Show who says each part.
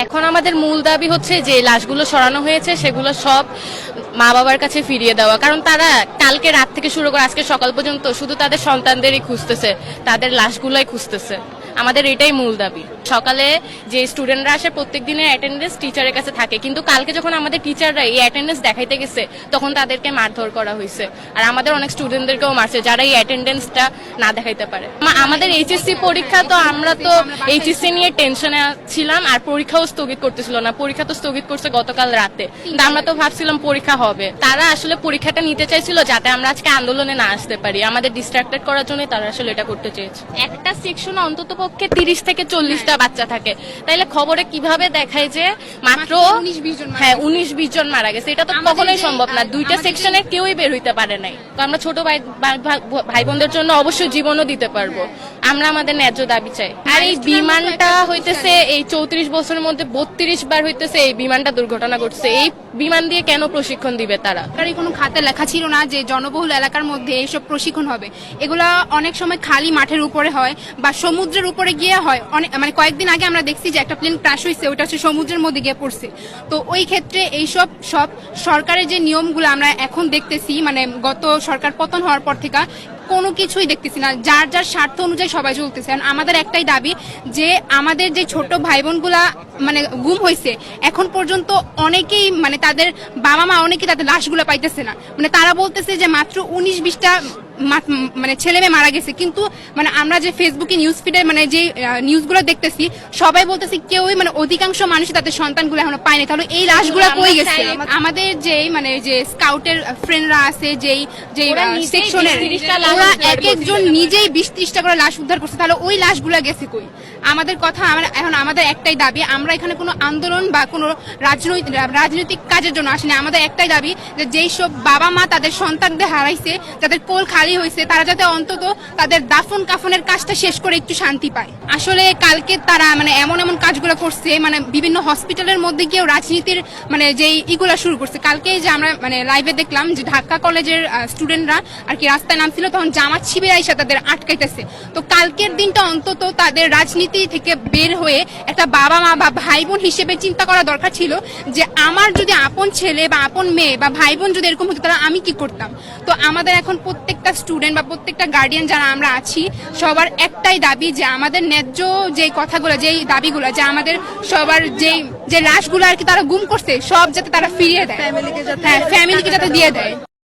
Speaker 1: এখন আমাদের মূল দাবি হচ্ছে যে লাশগুলো সরানো হয়েছে সেগুলো সব মা বাবার কাছে ফিরিয়ে দেওয়া, কারণ তারা কালকে রাত থেকে শুরু করে আজকে সকাল পর্যন্ত শুধু তাদের সন্তানদেরই খুঁজতেছে, তাদের লাশগুলোই খুঁজতেছে। আমাদের এটাই মূল দাবি। সকালে যে স্টুডেন্টরা আসে প্রত্যেক দিনের অ্যাটেন্ডেন্স টিচারের কাছে থাকে, কিন্তু কালকে যখন আমাদের টিচাররা এই অ্যাটেন্ডেন্স দেখাইতে গেছে তখন তাদেরকে মারধর করা হয়েছে, আর আমাদের অনেক স্টুডেন্টদেরকেও মারছে যারা এই অ্যাটেন্ডেন্সটা না দেখাইতে পারে। আমাদের এইচএসসি পরীক্ষা, তো আমরা তো এইচএসসি নিয়ে টেনশনে ছিলাম, আর পরীক্ষাও স্থগিত করতেছিল না। পরীক্ষা তো স্থগিত করছে গতকাল রাতে, কিন্তু আমরা তো ভাবছিলাম পরীক্ষা হবে। তারা আসলে পরীক্ষাটা নিতে চাইছিল যাতে আমরা আজকে আন্দোলনে না আসতে পারি, আমাদের ডিস্ট্রাক্টেড করার জন্য তারা আসলে এটা করতে চেয়েছে। একটা সেকশনে অন্তত পক্ষে 30 থেকে 40টা বাচ্চা থাকে, তাইলে খবরে কিভাবে দেখায় যে মাত্র 19-20 জন মারা গেছে? এটা তো কখনোই সম্ভব না। দুইটা সেকশনের কেউই বের হইতে পারে নাই। তো আমরা ছোট ভাই বোনদের জন্য অবশ্যই জীবনও দিতে পারবো। আমরা আমাদের ন্যায্য দাবি চাই। আর এই বিমানটা হইতেছে এই 34 বছরের মধ্যে 32 বার হইতেছে এই বিমানটা দুর্ঘটনা ঘটছে। এই বিমান দিয়ে কেন প্রশিক্ষণ দিবে তারা?
Speaker 2: কোনো খাতে লেখা ছিল না যে জনবহুল এলাকার মধ্যে এইসব প্রশিক্ষণ হবে। এগুলা অনেক সময় খালি মাঠের উপরে হয় বা সমুদ্রের উপরে গিয়ে হয়। অনেক মানে কয়েকদিন আগে আমরা দেখছি যে একটা প্লেন ক্র্যাশ হয়েছে, ওটা হচ্ছে সমুদ্রের মধ্যে গিয়ে পড়ছে। তো ওই ক্ষেত্রে এইসব সব সরকারের যে নিয়মগুলো আমরা এখন দেখতেছি, মানে গত সরকার পতন হওয়ার পর থেকে কোনো কিছুই দেখতেছি না, যার যার স্বার্থ অনুযায়ী সবাই চলতেছে। আমাদের একটাই দাবি যে আমাদের যে ছোট ভাই বোনগুলা মানে গুম হয়েছে, এখন পর্যন্ত অনেকেই মানে তাদের বাবা মা অনেকেই তাদের লাশগুলো পাইতেছে না। মানে তারা বলতেছে যে মাত্র 19-20টা মানে ছেলে মেয়ে মারা গেছে, কিন্তু মানে আমরা যে ফেসবুকে নিউজ ফিডে মানে যে নিউজগুলো দেখতেছি সবাই বলতেছি কেউই মানে অধিকাংশ মানুষ তাদের সন্তানগুলো এখনো পায়নি। তাহলে এই লাশগুলো কই গেছে? আমাদের যে মানে যে স্কাউটের ফ্রেন্ডরা আছে যেই সেকশনের, ওরা এক একজন নিজেই 20-30টা করে লাশ উদ্ধার করছে, তাহলে ওই লাশগুলো গেছে কই? আমাদের কথা এখন আমাদের একটাই দাবি, আমরা এখানে কোনো আন্দোলন বা কোনো রাজনৈতিক কাজের জন্য আসেনি। আমাদের একটাই দাবি যে যেই সব বাবা মা তাদের সন্তানদের হারাইছে, যাদের কোল খালি হয়েছে, তারা যাতে অন্তত তাদের দাফন কাফনের কাজটা শেষ করে একটু শান্তি পায়। আসলে কালকে তারা মানে এমন এমন কাজগুলো করছে, মানে বিভিন্ন হসপিটালের মধ্যে গিয়েও রাজনীতির মানে যেই ইগুলা শুরু করছে। কালকে যে আমরা মানে লাইভে দেখলাম যে ঢাকা কলেজের স্টুডেন্টরা আর কি রাস্তায় নামছিল, তখন জামাত শিবির আইসা তাদের আটকাইতেছে। তো কালকের দিনটা অন্তত তাদের রাজনীতি থেকে বের হয়ে একটা বাবা মা বা ভাই বোন হিসেবে চিন্তা করা দরকার ছিল যে আমার যদি আপন ছেলে বা আপন মেয়ে বা ভাই বোন যদি এরকম হতো তাহলে আমি কি করতাম। তো আমাদের এখন প্রত্যেকটা স্টুডেন্ট বা প্রত্যেকটা গার্ডিয়ান যারা আমরা আছি সবার একটাই দাবি যে আমাদের ন্যায্য যে কথাগুলো, যেই দাবিগুলো, যে আমাদের সবার যে লাশগুলো আর কি তারা গুম করছে সব যাতে তারা ফিরিয়ে দেয়, ফ্যামিলিকে যাতে দিয়ে দেয়।